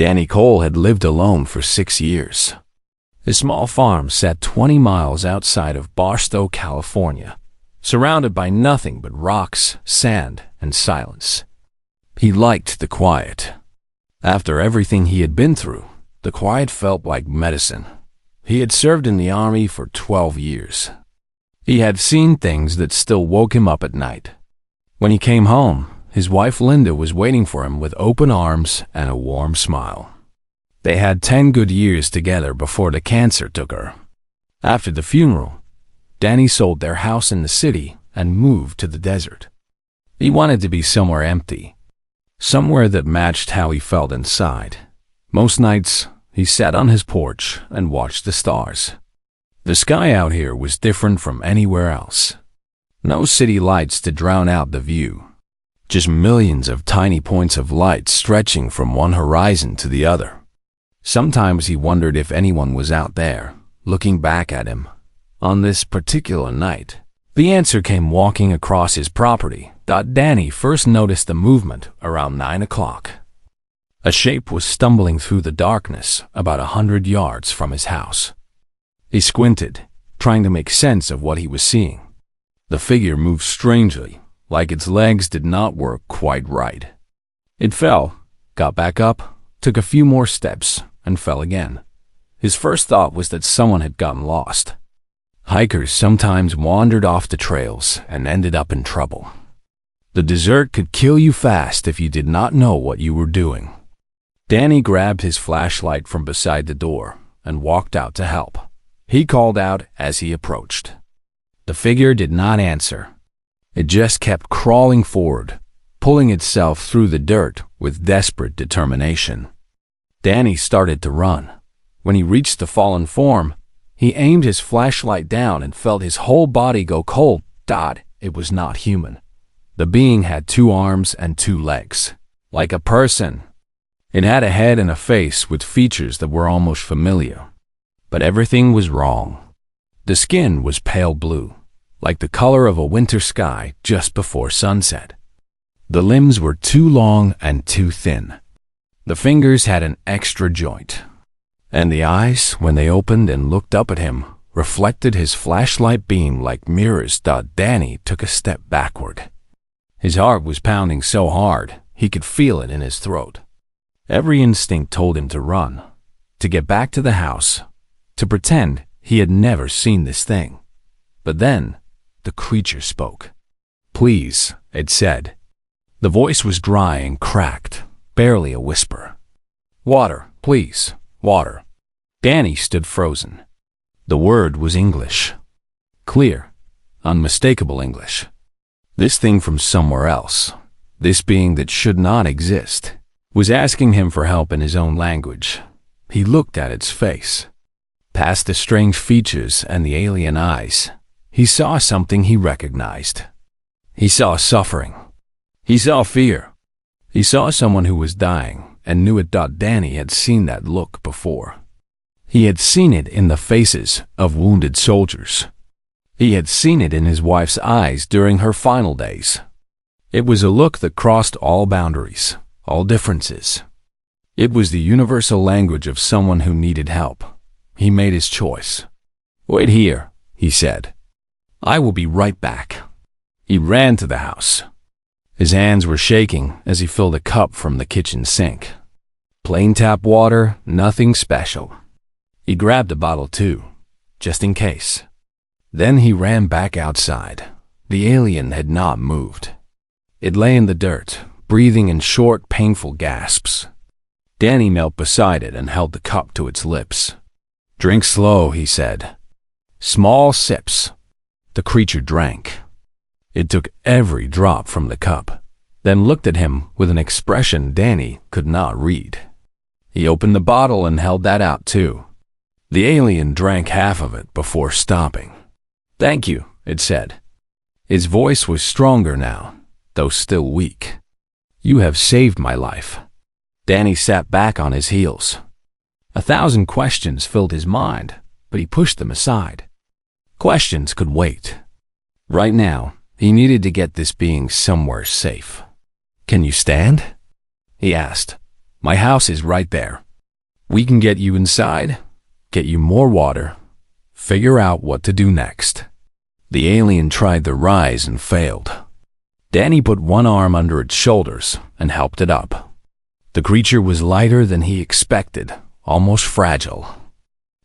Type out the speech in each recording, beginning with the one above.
Danny Cole had lived alone for 6 years. His small farm sat 20 miles outside of Barstow, California, surrounded by nothing but rocks, sand, and silence. He liked the quiet. After everything he had been through, the quiet felt like medicine. He had served in the army for 12 years. He had seen things that still woke him up at night. When he came home, his wife Linda was waiting for him with open arms and a warm smile. They had 10 good years together before the cancer took her. After the funeral, Danny sold their house in the city and moved to the desert. He wanted to be somewhere empty, somewhere that matched how he felt inside. Most nights, he sat on his porch and watched the stars. The sky out here was different from anywhere else. No city lights to drown out the view. Just millions of tiny points of light stretching from one horizon to the other. Sometimes he wondered if anyone was out there, looking back at him. On this particular night, the answer came walking across his property. Danny first noticed the movement around 9 o'clock. A shape was stumbling through the darkness about 100 yards from his house. He squinted, trying to make sense of what he was seeing. The figure moved strangely, like its legs did not work quite right. It fell, got back up, took a few more steps, and fell again. His first thought was that someone had gotten lost. Hikers sometimes wandered off the trails and ended up in trouble. The desert could kill you fast if you did not know what you were doing. Danny grabbed his flashlight from beside the door and walked out to help. He called out as he approached. The figure did not answer. It just kept crawling forward, pulling itself through the dirt with desperate determination. Danny started to run. When he reached the fallen form, he aimed his flashlight down and felt his whole body go cold. It was not human. The being had 2 arms and 2 legs, like a person. It had a head and a face with features that were almost familiar. But everything was wrong. The skin was pale blue, like the color of a winter sky just before sunset. The limbs were too long and too thin. The fingers had an extra joint. And the eyes, when they opened and looked up at him, reflected his flashlight beam like mirrors. Danny took a step backward. His heart was pounding so hard, he could feel it in his throat. Every instinct told him to run, to get back to the house, to pretend he had never seen this thing. But then, the creature spoke. "Please," it said. The voice was dry and cracked, barely a whisper. "Water, please, water." Danny stood frozen. The word was English. Clear, unmistakable English. This thing from somewhere else, this being that should not exist, was asking him for help in his own language. He looked at its face. Past the strange features and the alien eyes, he saw something he recognized. He saw suffering. He saw fear. He saw someone who was dying and knew it. Danny had seen that look before. He had seen it in the faces of wounded soldiers. He had seen it in his wife's eyes during her final days. It was a look that crossed all boundaries, all differences. It was the universal language of someone who needed help. He made his choice. "Wait here," he said. "I will be right back." He ran to the house. His hands were shaking as he filled a cup from the kitchen sink. Plain tap water, nothing special. He grabbed a bottle too, just in case. Then he ran back outside. The alien had not moved. It lay in the dirt, breathing in short, painful gasps. Danny knelt beside it and held the cup to its lips. "Drink slow," he said. "Small sips." The creature drank. It took every drop from the cup, then looked at him with an expression Danny could not read. He opened the bottle and held that out too. The alien drank half of it before stopping. "Thank you," it said. Its voice was stronger now, though still weak. "You have saved my life." Danny sat back on his heels. 1,000 questions filled his mind, but he pushed them aside. Questions could wait. Right now, he needed to get this being somewhere safe. "Can you stand?" he asked. My house is right there. We can get you inside, get you more water, figure out what to do next." The alien tried to rise and failed. Danny put one arm under its shoulders and helped it up. The creature was lighter than he expected, almost fragile.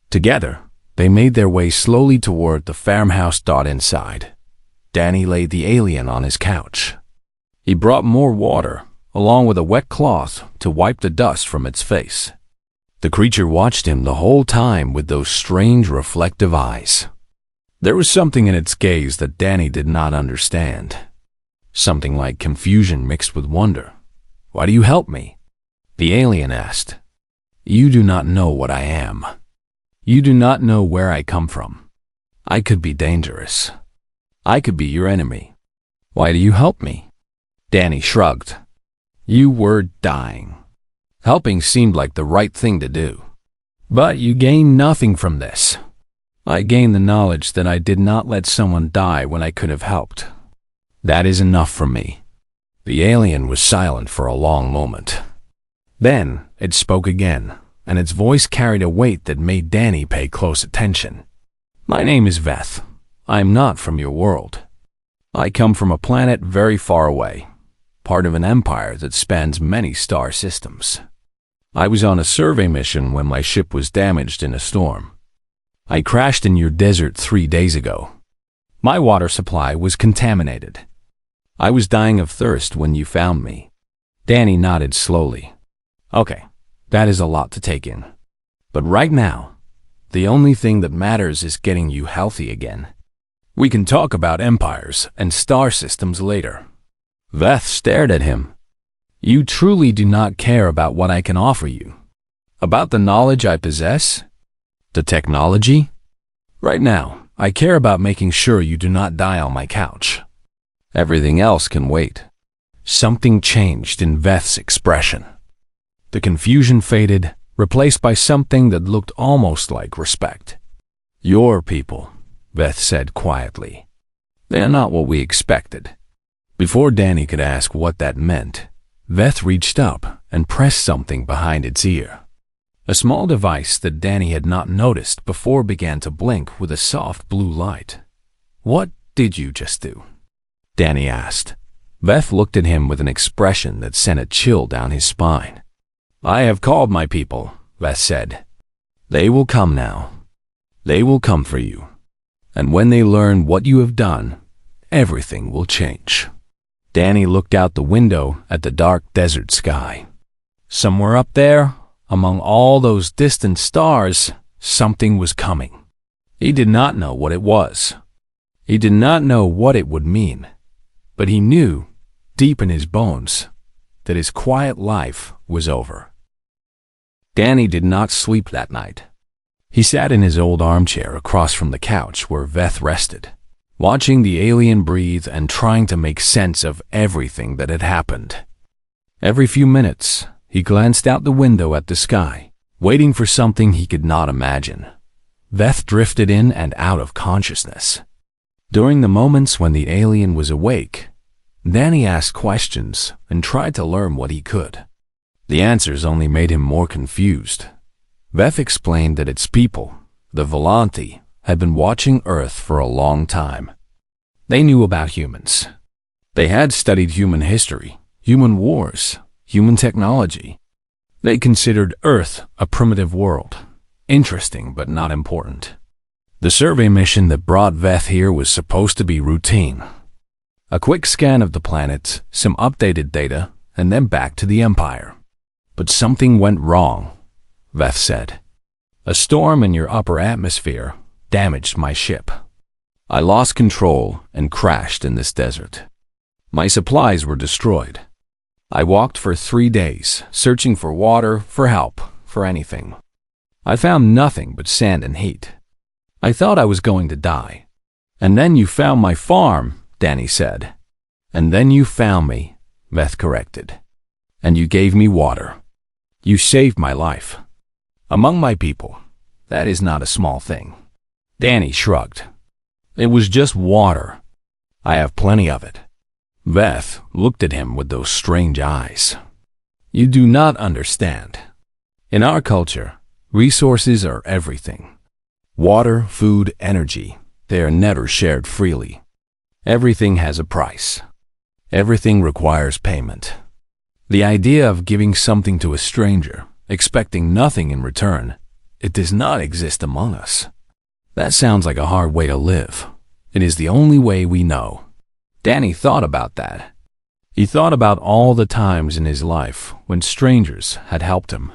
Together, they made their way slowly toward the farmhouse. Inside, Danny laid the alien on his couch. He brought more water, along with a wet cloth to wipe the dust from its face. The creature watched him the whole time with those strange reflective eyes. There was something in its gaze that Danny did not understand. Something like confusion mixed with wonder. "Why do you help me?" the alien asked. "You do not know what I am. You do not know where I come from. I could be dangerous. I could be your enemy. Why do you help me?" Danny shrugged. "You were dying. Helping seemed like the right thing to do. But you gain nothing from this. I gained the knowledge that I did not let someone die when I could have helped. That is enough for me." The alien was silent for a long moment. Then it spoke again, and its voice carried a weight that made Danny pay close attention. "My name is Veth. I am not from your world. I come from a planet very far away, part of an empire that spans many star systems. I was on a survey mission when my ship was damaged in a storm. I crashed in your desert 3 days ago. My water supply was contaminated. I was dying of thirst when you found me." Danny nodded slowly. "Okay, that is a lot to take in. But right now, the only thing that matters is getting you healthy again. We can talk about empires and star systems later." Veth stared at him. "You truly do not care about what I can offer you? About the knowledge I possess? The technology? Right now, I care about making sure you do not die on my couch. Everything else can wait." Something changed in Veth's expression. The confusion faded, replaced by something that looked almost like respect. "Your people," Veth said quietly. "They are not what we expected." Before Danny could ask what that meant, Veth reached up and pressed something behind its ear. A small device that Danny had not noticed before began to blink with a soft blue light. "What did you just do?" Danny asked. Veth looked at him with an expression that sent a chill down his spine. "I have called my people," Veth said. "They will come now. They will come for you. And when they learn what you have done, everything will change." Danny looked out the window at the dark desert sky. Somewhere up there, among all those distant stars, something was coming. He did not know what it was. He did not know what it would mean. But he knew, deep in his bones, that his quiet life was over. Danny did not sleep that night. He sat in his old armchair across from the couch where Veth rested, watching the alien breathe and trying to make sense of everything that had happened. Every few minutes, he glanced out the window at the sky, waiting for something he could not imagine. Veth drifted in and out of consciousness. During the moments when the alien was awake, Danny asked questions and tried to learn what he could. The answers only made him more confused. Veth explained that its people, the Volanti, had been watching Earth for a long time. They knew about humans. They had studied human history, human wars, human technology. They considered Earth a primitive world, interesting but not important. The survey mission that brought Veth here was supposed to be routine. A quick scan of the planet, some updated data, and then back to the Empire. But something went wrong, Veth said. A storm in your upper atmosphere damaged my ship. I lost control and crashed in this desert. My supplies were destroyed. I walked for 3 days, searching for water, for help, for anything. I found nothing but sand and heat. I thought I was going to die. And then you found my farm, Danny said. And then you found me, Veth corrected. And you gave me water. You saved my life. Among my people, that is not a small thing. Danny shrugged. It was just water. I have plenty of it. Veth looked at him with those strange eyes. You do not understand. In our culture, resources are everything. Water, food, energy, they are never shared freely. Everything has a price. Everything requires payment. The idea of giving something to a stranger, expecting nothing in return, it does not exist among us. That sounds like a hard way to live. It is the only way we know. Danny thought about that. He thought about all the times in his life when strangers had helped him.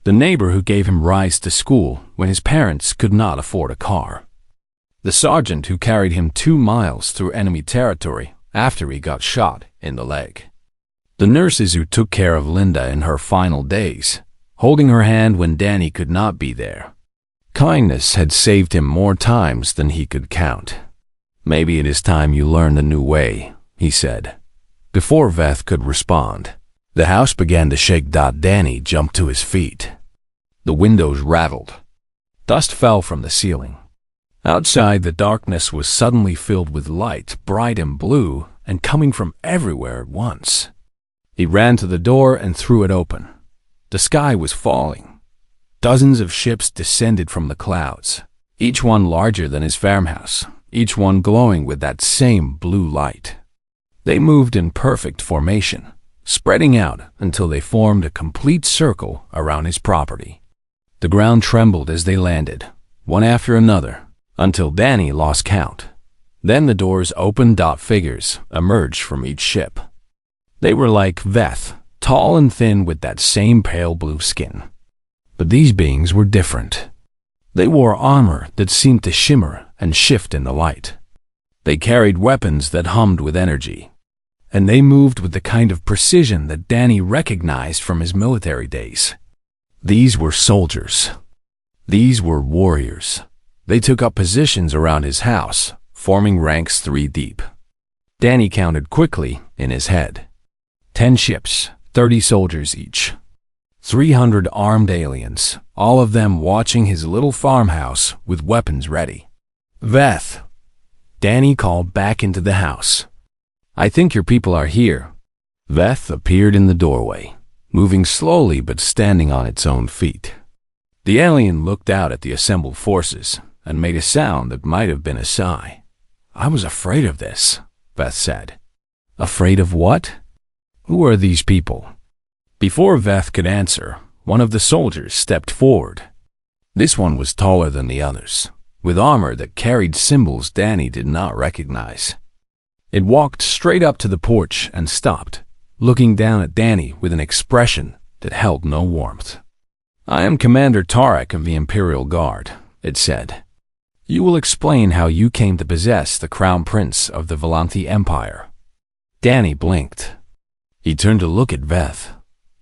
The neighbor who gave him rides to school when his parents could not afford a car. The sergeant who carried him 2 miles through enemy territory after he got shot in the leg. The nurses who took care of Linda in her final days, holding her hand when Danny could not be there. Kindness had saved him more times than he could count. Maybe it is time you learned a new way, he said. Before Veth could respond, the house began to shake. Danny jumped to his feet. The windows rattled. Dust fell from the ceiling. Outside, the darkness was suddenly filled with light, bright and blue, and coming from everywhere at once. He ran to the door and threw it open. The sky was falling. Dozens of ships descended from the clouds, each one larger than his farmhouse, each one glowing with that same blue light. They moved in perfect formation, spreading out until they formed a complete circle around his property. The ground trembled as they landed, one after another, until Danny lost count. Then the doors opened. Figures emerged from each ship. They were like Veth, tall and thin with that same pale blue skin. But these beings were different. They wore armor that seemed to shimmer and shift in the light. They carried weapons that hummed with energy. And they moved with the kind of precision that Danny recognized from his military days. These were soldiers. These were warriors. They took up positions around his house, forming ranks 3 deep. Danny counted quickly in his head. 10 ships, 30 soldiers each. 300 armed aliens, all of them watching his little farmhouse with weapons ready. Veth, Danny called back into the house. I think your people are here. Veth appeared in the doorway, moving slowly but standing on its own feet. The alien looked out at the assembled forces and made a sound that might have been a sigh. I was afraid of this, Veth said. Afraid of what? Who are these people? Before Veth could answer, one of the soldiers stepped forward. This one was taller than the others, with armor that carried symbols Danny did not recognize. It walked straight up to the porch and stopped, looking down at Danny with an expression that held no warmth. I am Commander Tarek of the Imperial Guard, it said. You will explain how you came to possess the Crown Prince of the Volanthi Empire. Danny blinked. He turned to look at Veth.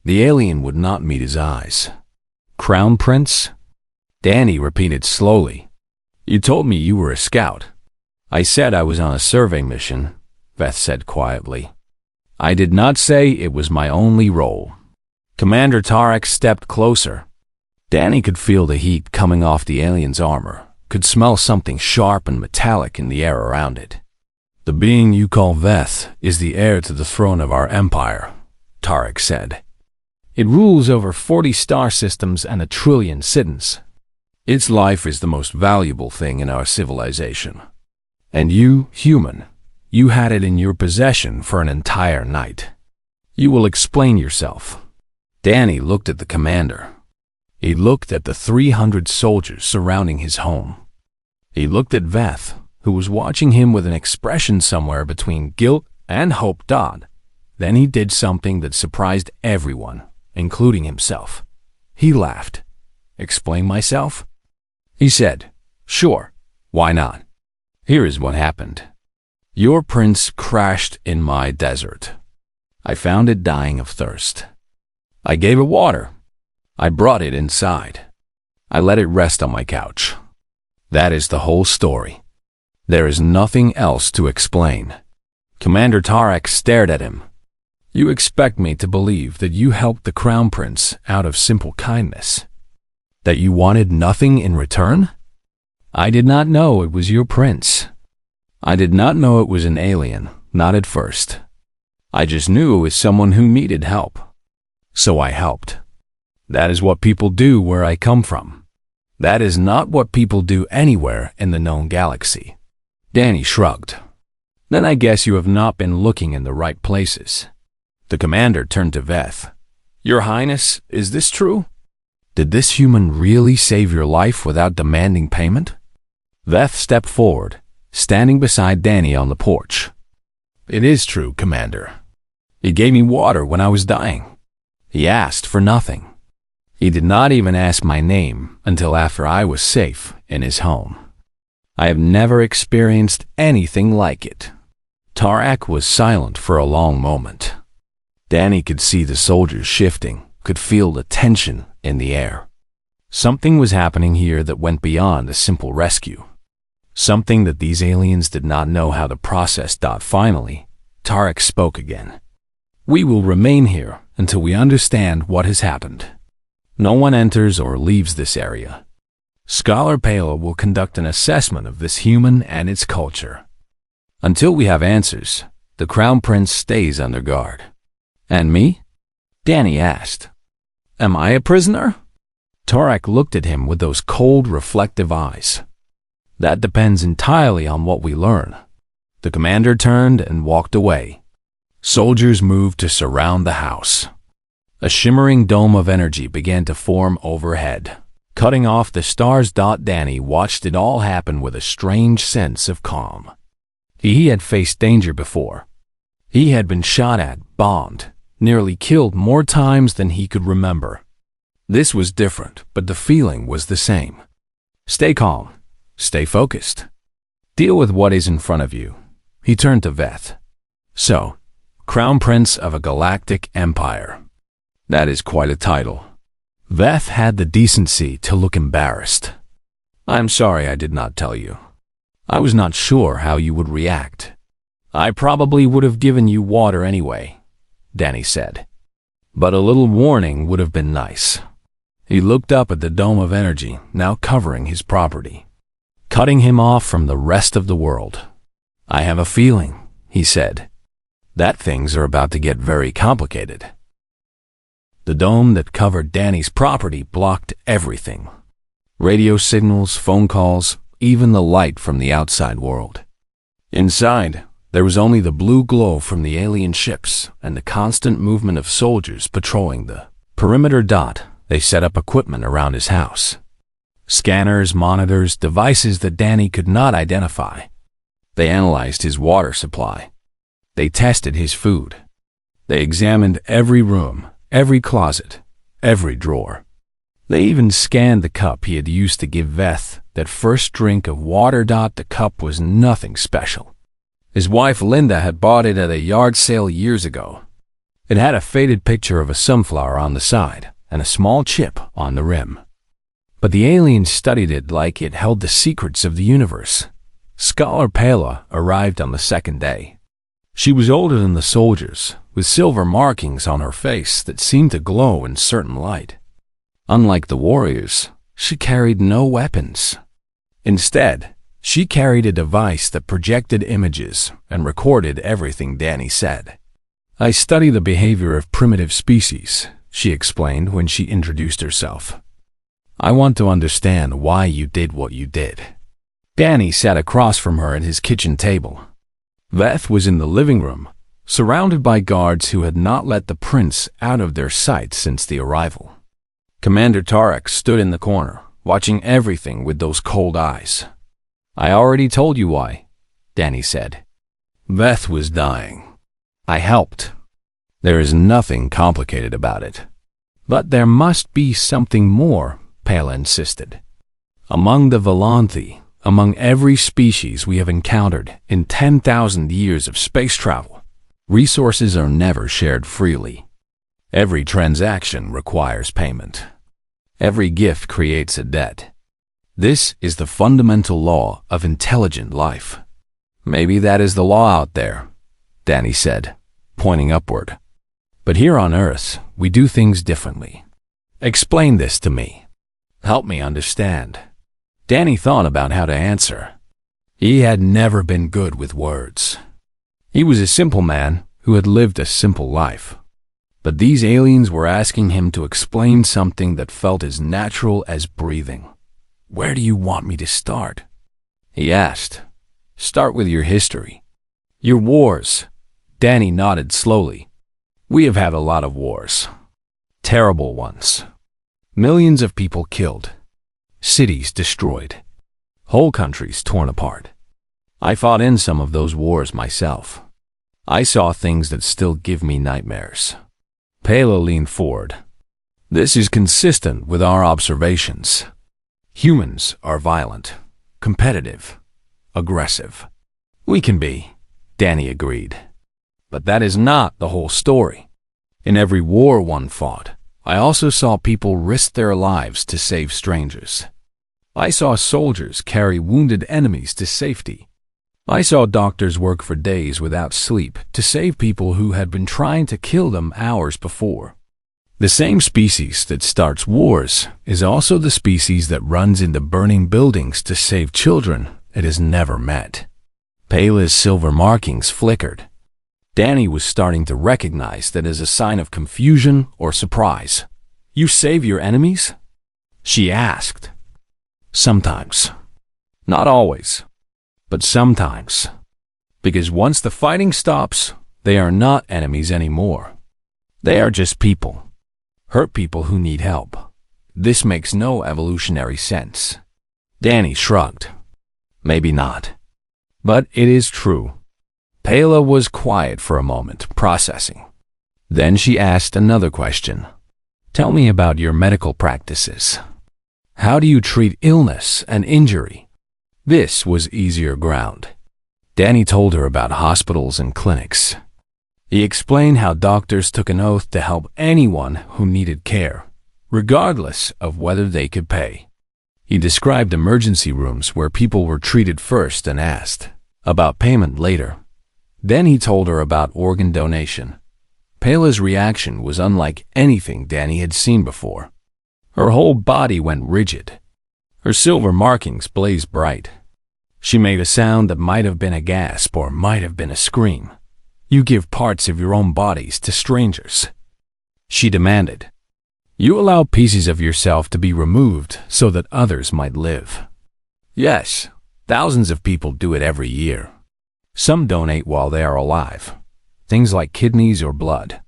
The alien would not meet his eyes. Crown Prince? Danny repeated slowly. You told me you were a scout. I said I was on a survey mission, Veth said quietly. I did not say it was my only role. Commander Tarek stepped closer. Danny could feel the heat coming off the alien's armor, could smell something sharp and metallic in the air around it. The being you call Veth is the heir to the throne of our empire, Tarek said. It rules over 40 star systems and 1 trillion citizens. Its life is the most valuable thing in our civilization. And you, human, you had it in your possession for an entire night. You will explain yourself. Danny looked at the commander. He looked at the 300 soldiers surrounding his home. He looked at Veth, who was watching him with an expression somewhere between guilt and hope. Then he did something that surprised everyone, including himself. He laughed. Explain myself? He said, sure, why not? Here is what happened. Your prince crashed in my desert. I found it dying of thirst. I gave it water. I brought it inside. I let it rest on my couch. That is the whole story. There is nothing else to explain. Commander Tarek stared at him. You expect me to believe that you helped the Crown Prince out of simple kindness? That you wanted nothing in return? I did not know it was your prince. I did not know it was an alien, not at first. I just knew it was someone who needed help. So I helped. That is what people do where I come from. That is not what people do anywhere in the known galaxy. Danny shrugged. Then I guess you have not been looking in the right places. The commander turned to Veth. Your Highness, is this true? Did this human really save your life without demanding payment? Veth stepped forward, standing beside Danny on the porch. It is true, Commander. He gave me water when I was dying. He asked for nothing. He did not even ask my name until after I was safe in his home. I have never experienced anything like it. Tarak was silent for a long moment. Danny could see the soldiers shifting, could feel the tension in the air. Something was happening here that went beyond a simple rescue. Something that these aliens did not know how to process. Finally, Tarak spoke again. We will remain here until we understand what has happened. No one enters or leaves this area. Scholar Pala will conduct an assessment of this human and its culture. Until we have answers, the Crown Prince stays under guard. And me? Danny asked. Am I a prisoner? Tarak looked at him with those cold, reflective eyes. That depends entirely on what we learn. The commander turned and walked away. Soldiers moved to surround the house. A shimmering dome of energy began to form overhead, cutting off the stars. Danny watched it all happen with a strange sense of calm. He had faced danger before. He had been shot at, bombed, nearly killed more times than he could remember. This was different, but the feeling was the same. Stay calm. Stay focused. Deal with what is in front of you. He turned to Veth. So, Crown Prince of a Galactic Empire. That is quite a title. Veth had the decency to look embarrassed. I'm sorry I did not tell you. I was not sure how you would react. I probably would have given you water anyway, Danny said. But a little warning would have been nice. He looked up at the dome of energy, now covering his property, cutting him off from the rest of the world. I have a feeling, he said, that things are about to get very complicated. The dome that covered Danny's property blocked everything. Radio signals, phone calls, even the light from the outside world. Inside, there was only the blue glow from the alien ships and the constant movement of soldiers patrolling the perimeter. They set up equipment around his house. Scanners, monitors, devices that Danny could not identify. They analyzed his water supply. They tested his food. They examined every room, every closet, every drawer. They even scanned the cup he had used to give Veth that first drink of water. The cup was nothing special. His wife Linda had bought it at a yard sale years ago. It had a faded picture of a sunflower on the side and a small chip on the rim. But the aliens studied it like it held the secrets of the universe. Scholar Pala arrived on the second day. She was older than the soldiers, with silver markings on her face that seemed to glow in certain light. Unlike the warriors, she carried no weapons. Instead, she carried a device that projected images and recorded everything Danny said. I study the behavior of primitive species, she explained when she introduced herself. I want to understand why you did what you did. Danny sat across from her at his kitchen table. Veth was in the living room, surrounded by guards who had not let the prince out of their sight since the arrival. Commander Tarak stood in the corner, watching everything with those cold eyes. I already told you why, Danny said. Veth was dying. I helped. There is nothing complicated about it. But there must be something more, Pala insisted. Among the Volanthi, among every species we have encountered in 10,000 years of space travel, resources are never shared freely. Every transaction requires payment. Every gift creates a debt. This is the fundamental law of intelligent life. Maybe that is the law out there, Danny said, pointing upward. But here on Earth, we do things differently. Explain this to me. Help me understand. Danny thought about how to answer. He had never been good with words. He was a simple man who had lived a simple life. But these aliens were asking him to explain something that felt as natural as breathing. "Where do you want me to start?" he asked. "Start with your history. Your wars." Danny nodded slowly. "We have had a lot of wars. Terrible ones. Millions of people killed. Cities destroyed. Whole countries torn apart. I fought in some of those wars myself. I saw things that still give me nightmares." Pela leaned forward. "This is consistent with our observations. Humans are violent, competitive, aggressive." "We can be," Danny agreed. "But that is not the whole story. In every war one fought, I also saw people risk their lives to save strangers. I saw soldiers carry wounded enemies to safety. I saw doctors work for days without sleep to save people who had been trying to kill them hours before. The same species that starts wars is also the species that runs into burning buildings to save children it has never met." Pela's silver markings flickered. Danny was starting to recognize that as a sign of confusion or surprise. "You save your enemies?" she asked. "Sometimes. Not always. But sometimes. Because once the fighting stops, they are not enemies anymore. They are just people. Hurt people who need help. This makes no evolutionary sense." Danny shrugged. "Maybe not. But it is true." Pela was quiet for a moment, processing. Then she asked another question. "Tell me about your medical practices. How do you treat illness and injury?" This was easier ground. Danny told her about hospitals and clinics. He explained how doctors took an oath to help anyone who needed care, regardless of whether they could pay. He described emergency rooms where people were treated first and asked about payment later. Then he told her about organ donation. Pela's reaction was unlike anything Danny had seen before. Her whole body went rigid. Her silver markings blazed bright. She made a sound that might have been a gasp or might have been a scream. "You give parts of your own bodies to strangers," she demanded. "You allow pieces of yourself to be removed so that others might live." "Yes, thousands of people do it every year. Some donate while they are alive, things like kidneys or blood.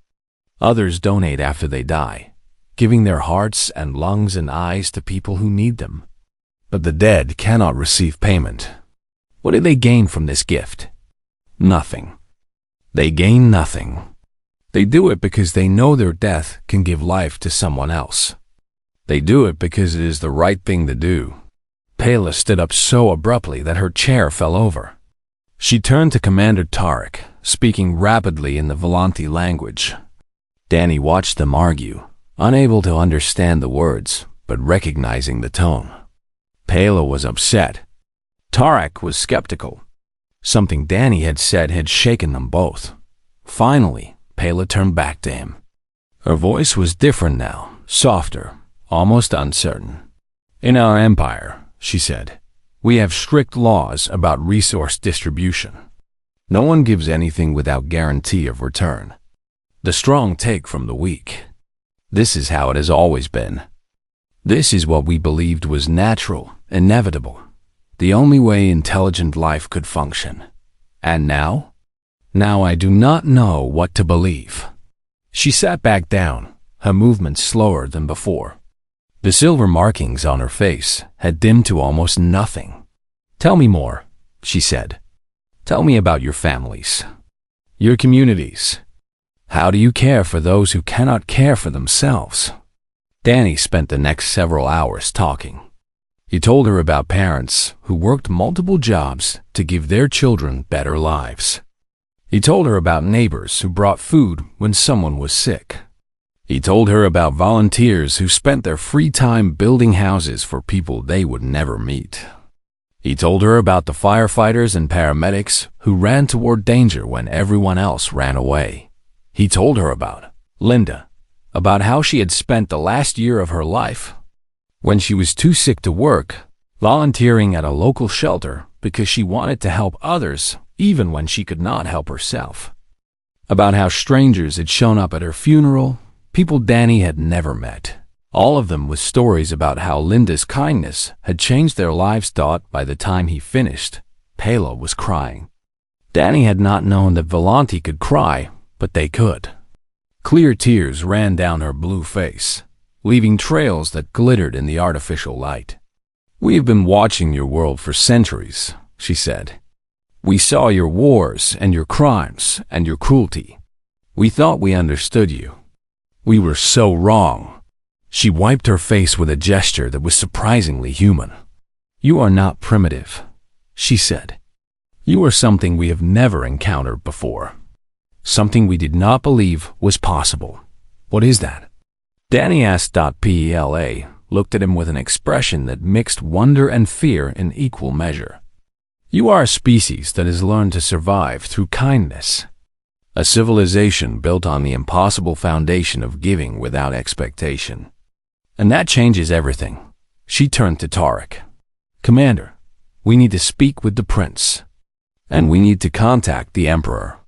Others donate after they die, giving their hearts and lungs and eyes to people who need them. But the dead cannot receive payment. What do they gain from this gift? Nothing. They gain nothing. They do it because they know their death can give life to someone else. They do it because it is the right thing to do." Pela stood up so abruptly that her chair fell over. She turned to Commander Tarek, speaking rapidly in the Volanti language. Danny watched them argue, unable to understand the words, but recognizing the tone. Pela was upset. Tarek was skeptical. Something Danny had said had shaken them both. Finally, Pela turned back to him. Her voice was different now, softer, almost uncertain. "In our empire," she said, "we have strict laws about resource distribution. No one gives anything without guarantee of return. The strong take from the weak. This is how it has always been. This is what we believed was natural, inevitable, the only way intelligent life could function. And now? Now I do not know what to believe." She sat back down, her movements slower than before. The silver markings on her face had dimmed to almost nothing. "Tell me more," she said. "Tell me about your families, your communities. How do you care for those who cannot care for themselves?" Danny spent the next several hours talking. He told her about parents who worked multiple jobs to give their children better lives. He told her about neighbors who brought food when someone was sick. He told her about volunteers who spent their free time building houses for people they would never meet. He told her about the firefighters and paramedics who ran toward danger when everyone else ran away. He told her about Linda, about how she had spent the last year of her life, when she was too sick to work, volunteering at a local shelter because she wanted to help others even when she could not help herself. about how strangers had shown up at her funeral, people Danny had never met. All of them with stories about how Linda's kindness had changed their lives. By the time he finished, Pela was crying. Danny had not known that Volanti could cry, but they could. Clear tears ran down her blue face, leaving trails that glittered in the artificial light. "We have been watching your world for centuries," she said. "We saw your wars and your crimes and your cruelty. We thought we understood you. We were so wrong." She wiped her face with a gesture that was surprisingly human. "You are not primitive," she said. "You are something we have never encountered before. Something we did not believe was possible." "What is that?" Danny asked. Pela looked at him with an expression that mixed wonder and fear in equal measure. "You are a species that has learned to survive through kindness. A civilization built on the impossible foundation of giving without expectation. And that changes everything." She turned to Tarek. "Commander, we need to speak with the prince. And we need to contact the emperor.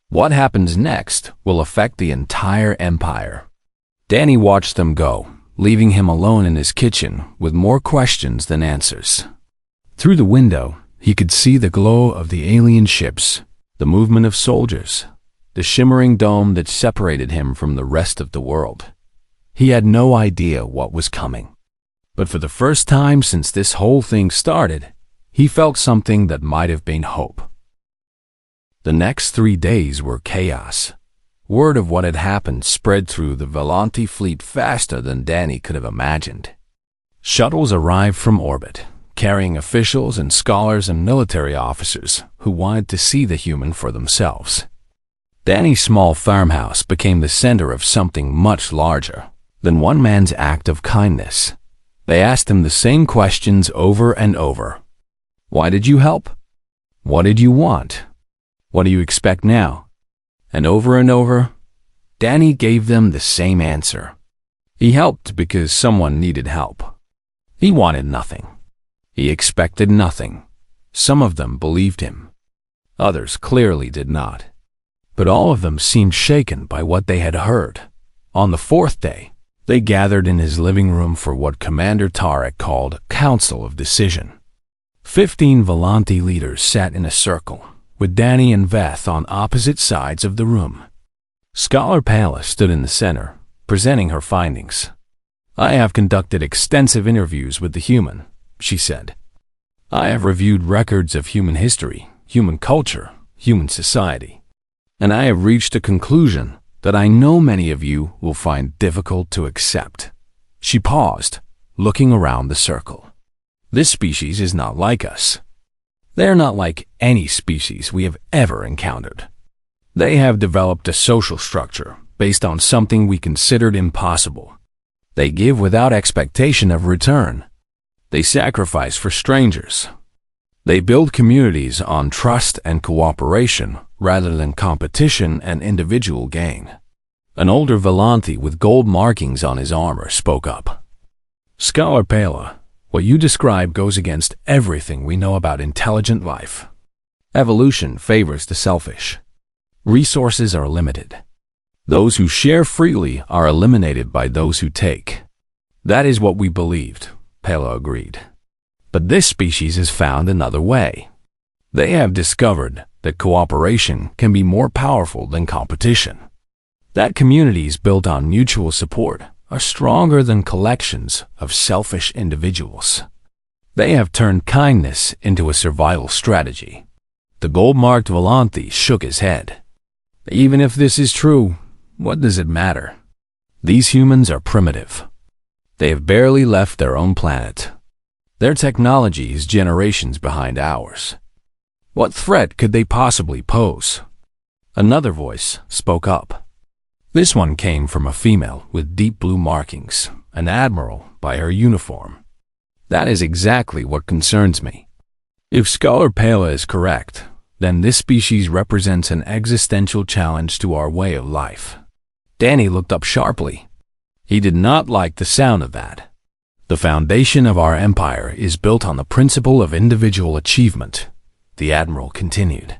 What happens next will affect the entire empire." Danny watched them go, leaving him alone in his kitchen with more questions than answers. Through the window, he could see the glow of the alien ships, the movement of soldiers, the shimmering dome that separated him from the rest of the world. He had no idea what was coming. But for the first time since this whole thing started, he felt something that might have been hope. The next 3 days were chaos. Word of what had happened spread through the Volanti fleet faster than Danny could have imagined. Shuttles arrived from orbit, carrying officials and scholars and military officers who wanted to see the human for themselves. Danny's small farmhouse became the center of something much larger than one man's act of kindness. They asked him the same questions over and over. "Why did you help? What did you want? What do you expect now?" And over, Danny gave them the same answer. He helped because someone needed help. He wanted nothing. He expected nothing. Some of them believed him. Others clearly did not. But all of them seemed shaken by what they had heard. On the 4th day, they gathered in his living room for what Commander Tarek called Council of Decision. 15 Volanti leaders sat in a circle, with Danny and Veth on opposite sides of the room. Scholar Pela stood in the center, presenting her findings. "I have conducted extensive interviews with the human," she said. "I have reviewed records of human history, human culture, human society, and I have reached a conclusion that I know many of you will find difficult to accept." She paused, looking around the circle. "This species is not like us. They are not like any species we have ever encountered. They have developed a social structure based on something we considered impossible. They give without expectation of return. They sacrifice for strangers. They build communities on trust and cooperation rather than competition and individual gain." An older Volanti with gold markings on his armor spoke up. "Scholar Pela, what you describe goes against everything we know about intelligent life. Evolution favors the selfish. Resources are limited. Those who share freely are eliminated by those who take." "That is what we believed," Pela agreed. "But this species has found another way. They have discovered that cooperation can be more powerful than competition. That communities built on mutual support are stronger than collections of selfish individuals. They have turned kindness into a survival strategy." The gold-marked Volanti shook his head. "Even if this is true, what does it matter? These humans are primitive. They have barely left their own planet. Their technology is generations behind ours. What threat could they possibly pose?" Another voice spoke up. This one came from a female with deep blue markings, an admiral by her uniform. "That is exactly what concerns me. If Scholar Pela is correct, then this species represents an existential challenge to our way of life." Danny looked up sharply. He did not like the sound of that. "The foundation of our empire is built on the principle of individual achievement," the admiral continued.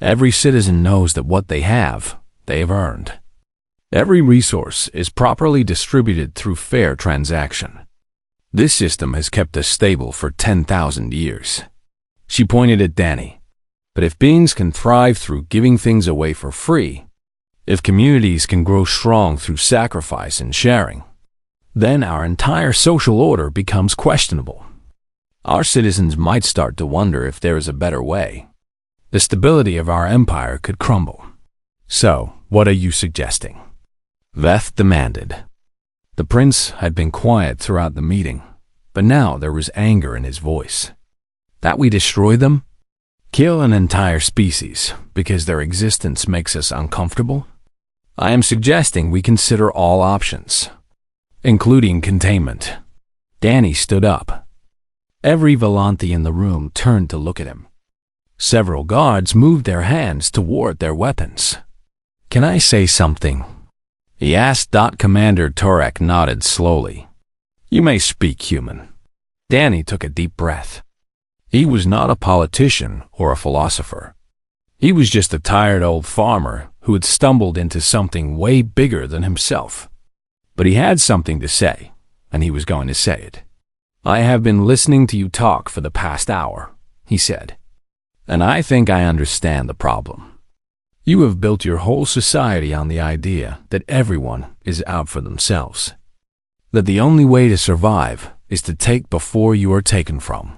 Every citizen knows that what they have earned. Every resource is properly distributed through fair transaction. This system has kept us stable for 10,000 years. She pointed at Danny. But if beings can thrive through giving things away for free, if communities can grow strong through sacrifice and sharing, then our entire social order becomes questionable. Our citizens might start to wonder if there is a better way. The stability of our empire could crumble. So, what are you suggesting? Veth demanded. The prince had been quiet throughout the meeting, but now there was anger in his voice. That we destroy them? Kill an entire species because their existence makes us uncomfortable? I am suggesting we consider all options, including containment. Danny stood up. Every Volanthi in the room turned to look at him. Several guards moved their hands toward their weapons. Can I say something? He asked. Commander Turek nodded slowly. You may speak, human. Danny took a deep breath. He was not a politician or a philosopher. He was just a tired old farmer who had stumbled into something way bigger than himself. But he had something to say, and he was going to say it. I have been listening to you talk for the past hour, he said, and I think I understand the problem. You have built your whole society on the idea that everyone is out for themselves, that the only way to survive is to take before you are taken from.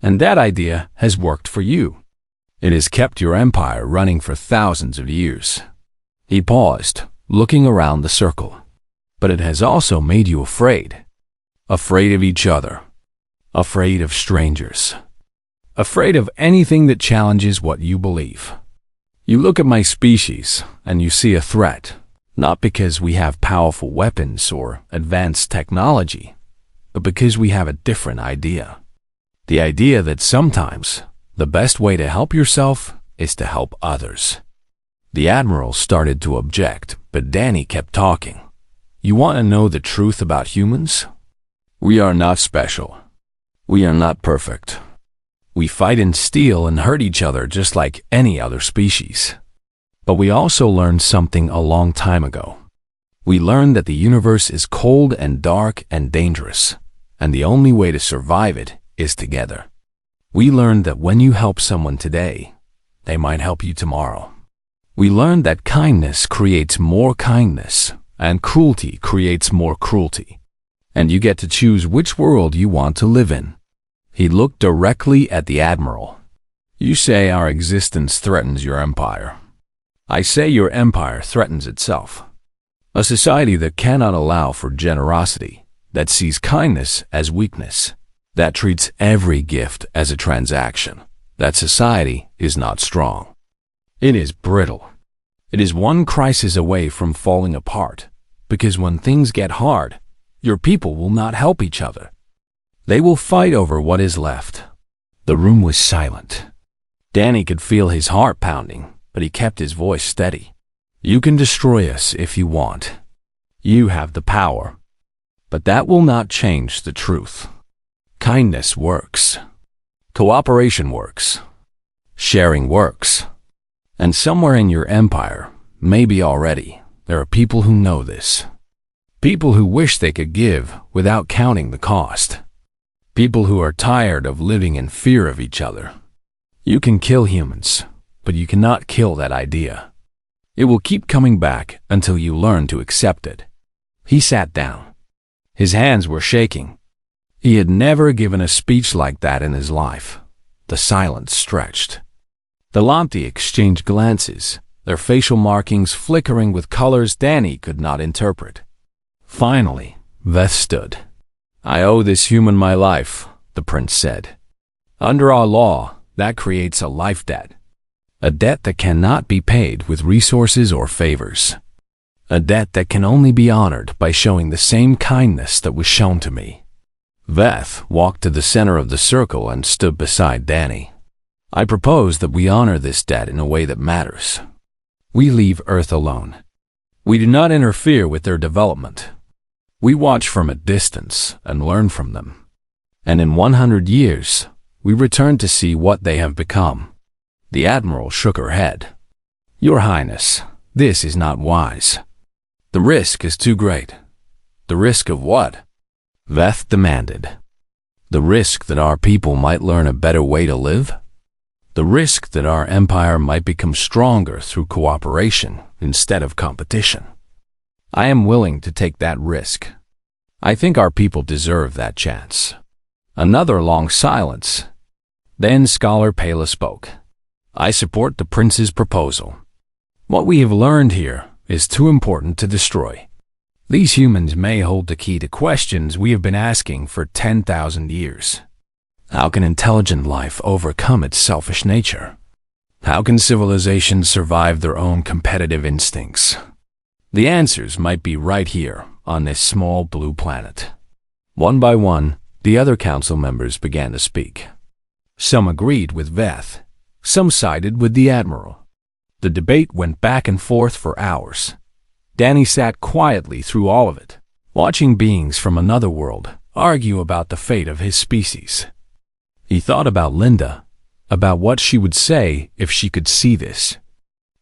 And that idea has worked for you. It has kept your empire running for thousands of years. He paused, looking around the circle. But it has also made you afraid. Afraid of each other. Afraid of strangers. Afraid of anything that challenges what you believe. You look at my species and you see a threat, not because we have powerful weapons or advanced technology, but because we have a different idea. The idea that sometimes the best way to help yourself is to help others. The Admiral started to object, but Danny kept talking. You want to know the truth about humans? We are not special. We are not perfect. We fight and steal and hurt each other just like any other species. But we also learned something a long time ago. We learned that the universe is cold and dark and dangerous, and the only way to survive it is together. We learned that when you help someone today, they might help you tomorrow. We learned that kindness creates more kindness, and cruelty creates more cruelty. And you get to choose which world you want to live in. He looked directly at the Admiral. You say our existence threatens your empire. I say your empire threatens itself. A society that cannot allow for generosity, that sees kindness as weakness, that treats every gift as a transaction. That society is not strong. It is brittle. It is one crisis away from falling apart, because when things get hard, your people will not help each other. They will fight over what is left. The room was silent. Danny could feel his heart pounding, but he kept his voice steady. You can destroy us if you want. You have the power. But that will not change the truth. Kindness works. Cooperation works. Sharing works. And somewhere in your empire, maybe already, there are people who know this. People who wish they could give without counting the cost. People who are tired of living in fear of each other. You can kill humans, but you cannot kill that idea. It will keep coming back until you learn to accept it. He sat down. His hands were shaking. He had never given a speech like that in his life. The silence stretched. The Volanthi exchanged glances, their facial markings flickering with colors Danny could not interpret. Finally, Veth stood. I owe this human my life, the prince said. Under our law, that creates a life debt. A debt that cannot be paid with resources or favors. A debt that can only be honored by showing the same kindness that was shown to me. Veth walked to the center of the circle and stood beside Danny. I propose that we honor this debt in a way that matters. We leave Earth alone. We do not interfere with their development. We watch from a distance and learn from them. And in 100 years, we return to see what they have become. The admiral shook her head. Your Highness, this is not wise. The risk is too great. The risk of what? Veth demanded. The risk that our people might learn a better way to live? The risk that our empire might become stronger through cooperation instead of competition. I am willing to take that risk. I think our people deserve that chance. Another long silence. Then Scholar Pela spoke. I support the prince's proposal. What we have learned here is too important to destroy. These humans may hold the key to questions we have been asking for 10,000 years. How can intelligent life overcome its selfish nature? How can civilizations survive their own competitive instincts? The answers might be right here on this small blue planet. One by one, the other council members began to speak. Some agreed with Veth. Some sided with the admiral. The debate went back and forth for hours. Danny sat quietly through all of it, watching beings from another world argue about the fate of his species. He thought about Linda, about what she would say if she could see this.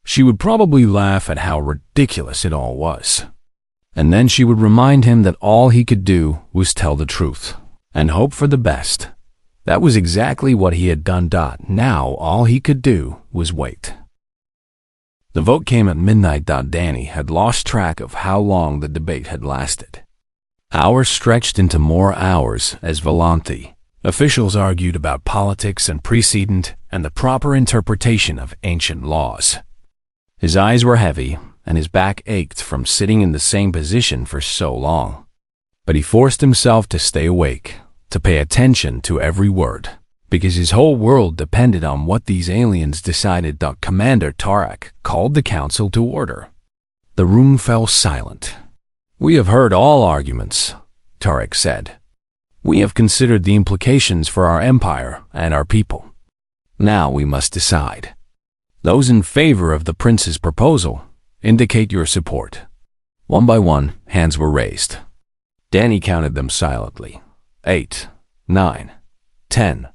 She would probably laugh at how ridiculous it all was. And then she would remind him that all he could do was tell the truth and hope for the best. That was exactly what he had done. Now all he could do was wait. The vote came at midnight. Danny had lost track of how long the debate had lasted. Hours stretched into more hours as Volanti. Officials argued about politics and precedent and the proper interpretation of ancient laws. His eyes were heavy and his back ached from sitting in the same position for so long. But he forced himself to stay awake, to pay attention to every word, because his whole world depended on what these aliens decided. Commander Tarak called the council to order. The room fell silent. We have heard all arguments, Tarak said. We have considered the implications for our empire and our people. Now we must decide. Those in favor of the prince's proposal, indicate your support. One by one, hands were raised. Danny counted them silently. 8, 9, 10.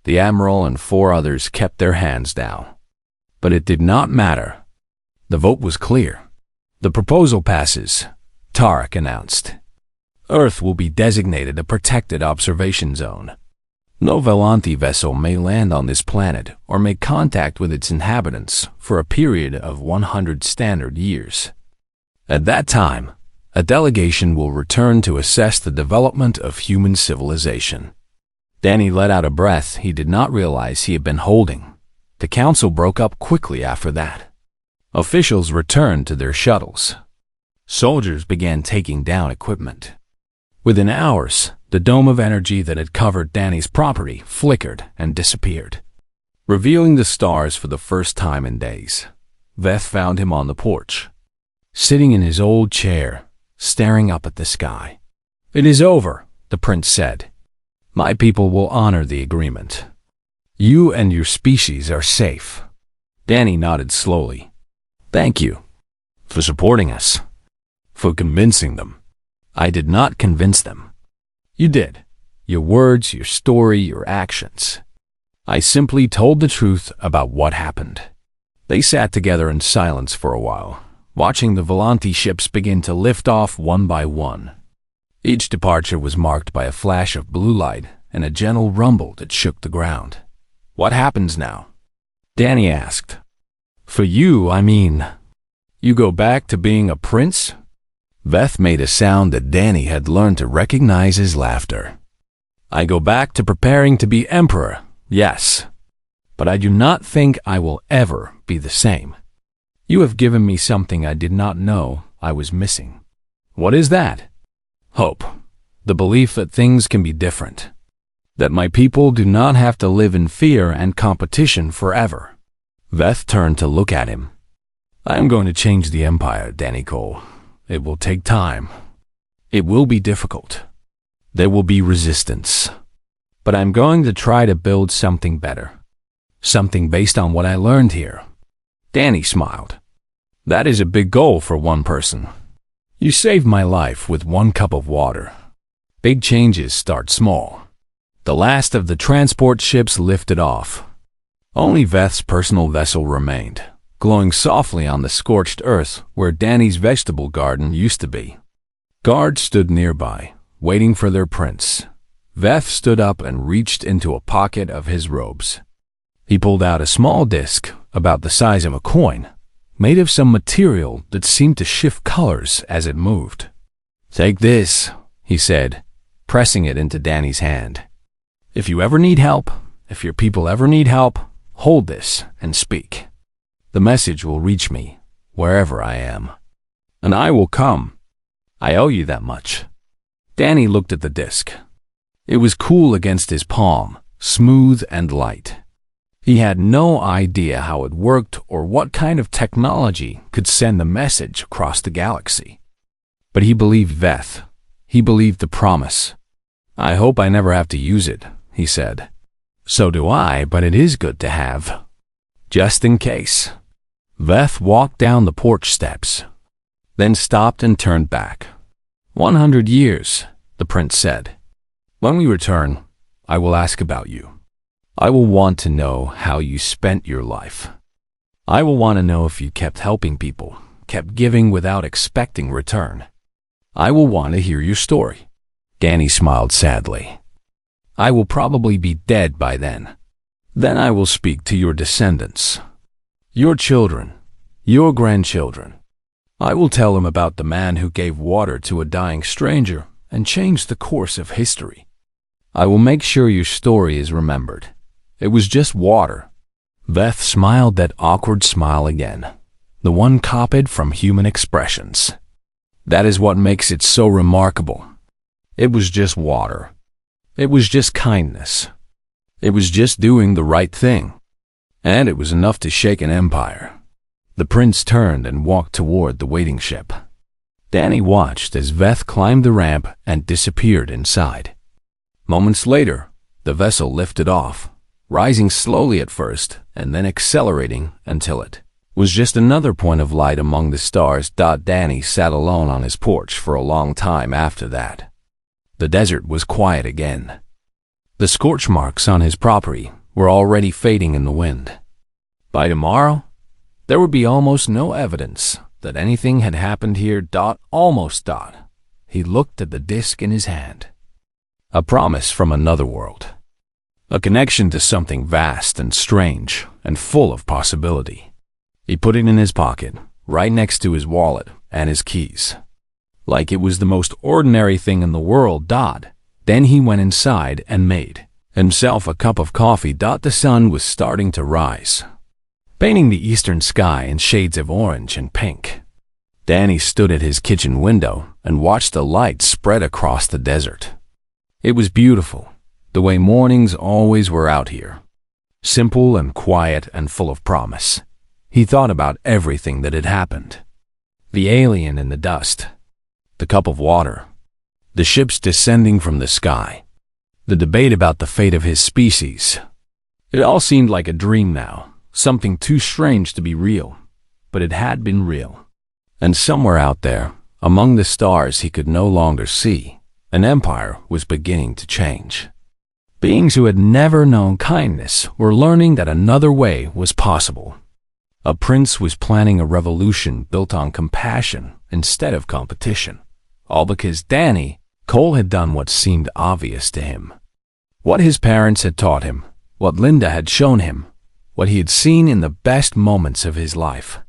The admiral and 4 others kept their hands down. But it did not matter. The vote was clear. The proposal passes, Tarak announced. Earth will be designated a protected observation zone. No Volanti vessel may land on this planet or make contact with its inhabitants for a period of 100 standard years. At that time, a delegation will return to assess the development of human civilization. Danny let out a breath he did not realize he had been holding. The council broke up quickly after that. Officials returned to their shuttles. Soldiers began taking down equipment. Within hours, the dome of energy that had covered Danny's property flickered and disappeared, revealing the stars for the first time in days. Veth found him on the porch, sitting in his old chair, staring up at the sky. It is over, the prince said. My people will honor the agreement. You and your species are safe. Danny nodded slowly. Thank you for supporting us, for convincing them. I did not convince them. You did. Your words, your story, your actions. I simply told the truth about what happened. They sat together in silence for a while, watching the Volanti ships begin to lift off one by one. Each departure was marked by a flash of blue light and a gentle rumble that shook the ground. What happens now? Danny asked. For you, I mean, you go back to being a prince? Veth made a sound that Danny had learned to recognize as laughter. I go back to preparing to be emperor, yes. But I do not think I will ever be the same. You have given me something I did not know I was missing. What is that? Hope. The belief that things can be different. That my people do not have to live in fear and competition forever. Veth turned to look at him. I am going to change the empire, Danny Cole. It will take time. It will be difficult. There will be resistance. But I'm going to try to build something better. Something based on what I learned here. Danny smiled. That is a big goal for one person. You saved my life with 1 cup of water. Big changes start small. The last of the transport ships lifted off. Only Veth's personal vessel remained, glowing softly on the scorched earth where Danny's vegetable garden used to be. Guards stood nearby, waiting for their prince. Veth stood up and reached into a pocket of his robes. He pulled out a small disc, about the size of a coin, made of some material that seemed to shift colors as it moved. "Take this," he said, pressing it into Danny's hand. "If you ever need help, if your people ever need help, hold this and speak. The message will reach me, wherever I am. And I will come. I owe you that much." Danny looked at the disc. It was cool against his palm, smooth and light. He had no idea how it worked or what kind of technology could send the message across the galaxy. But he believed Veth. He believed the promise. "I hope I never have to use it," he said. "So do I, but it is good to have. Just in case." Veth walked down the porch steps, then stopped and turned back. 100 years, the prince said. "When we return, I will ask about you. I will want to know how you spent your life. I will want to know if you kept helping people, kept giving without expecting return. I will want to hear your story." Danny smiled sadly. "I will probably be dead by then. Then I will speak to your descendants, your children, your grandchildren. I will tell them about the man who gave water to a dying stranger and changed the course of history. I will make sure your story is remembered. It was just water." Veth smiled that awkward smile again, the one copied from human expressions. That is what makes it so remarkable. It was just water. It was just kindness. It was just doing the right thing. And it was enough to shake an empire. The prince turned and walked toward the waiting ship. Danny watched as Veth climbed the ramp and disappeared inside. Moments later, the vessel lifted off, rising slowly at first and then accelerating until it was just another point of light among the stars. Danny sat alone on his porch for a long time after that. The desert was quiet again. The scorch marks on his property were already fading in the wind. By tomorrow, there would be almost no evidence that anything had happened here. Almost. He looked at the disc in his hand. A promise from another world. A connection to something vast and strange and full of possibility. He put it in his pocket, right next to his wallet and his keys. Like it was the most ordinary thing in the world. Then he went inside and made himself a cup of coffee. The sun was starting to rise, painting the eastern sky in shades of orange and pink. Danny stood at his kitchen window and watched the light spread across the desert. It was beautiful, the way mornings always were out here. Simple and quiet and full of promise. He thought about everything that had happened. The alien in the dust. The cup of water. The ships descending from the sky. The debate about the fate of his species. It all seemed like a dream now, something too strange to be real. But it had been real. And somewhere out there, among the stars he could no longer see, an empire was beginning to change. Beings who had never known kindness were learning that another way was possible. A prince was planning a revolution built on compassion instead of competition. All because Danny Cole had done what seemed obvious to him. What his parents had taught him, what Linda had shown him, what he had seen in the best moments of his life.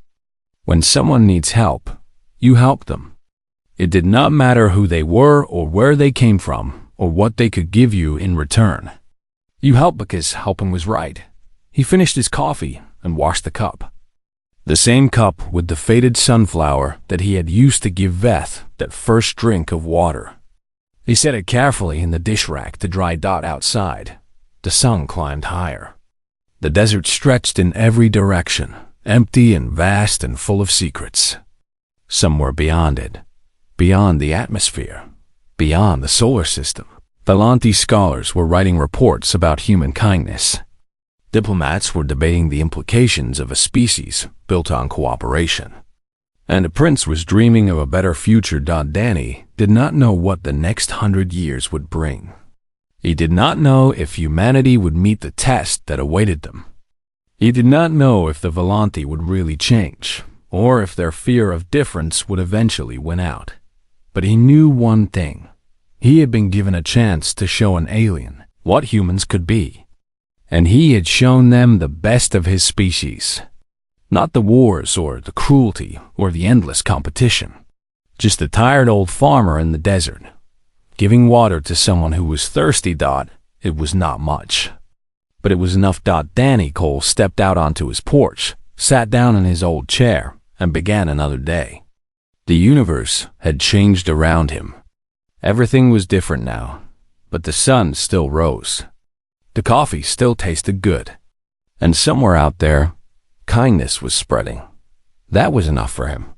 When someone needs help, you help them. It did not matter who they were or where they came from or what they could give you in return. You helped because helping was right. He finished his coffee and washed the cup. The same cup with the faded sunflower that he had used to give Veth that first drink of water. He set it carefully in the dish rack to dry. Outside, the sun climbed higher. The desert stretched in every direction, empty and vast and full of secrets. Somewhere beyond it, beyond the atmosphere, beyond the solar system, Valenti scholars were writing reports about human kindness. Diplomats were debating the implications of a species built on cooperation. And a prince was dreaming of a better future. Danny did not know what the next 100 years would bring. He did not know if humanity would meet the test that awaited them. He did not know if the Volanti would really change, or if their fear of difference would eventually win out. But he knew one thing. He had been given a chance to show an alien what humans could be. And he had shown them the best of his species. Not the wars or the cruelty or the endless competition. Just a tired old farmer in the desert. Giving water to someone who was thirsty. It was not much. But it was enough. Danny Cole stepped out onto his porch, sat down in his old chair, and began another day. The universe had changed around him. Everything was different now, but the sun still rose. The coffee still tasted good. And somewhere out there, kindness was spreading. That was enough for him.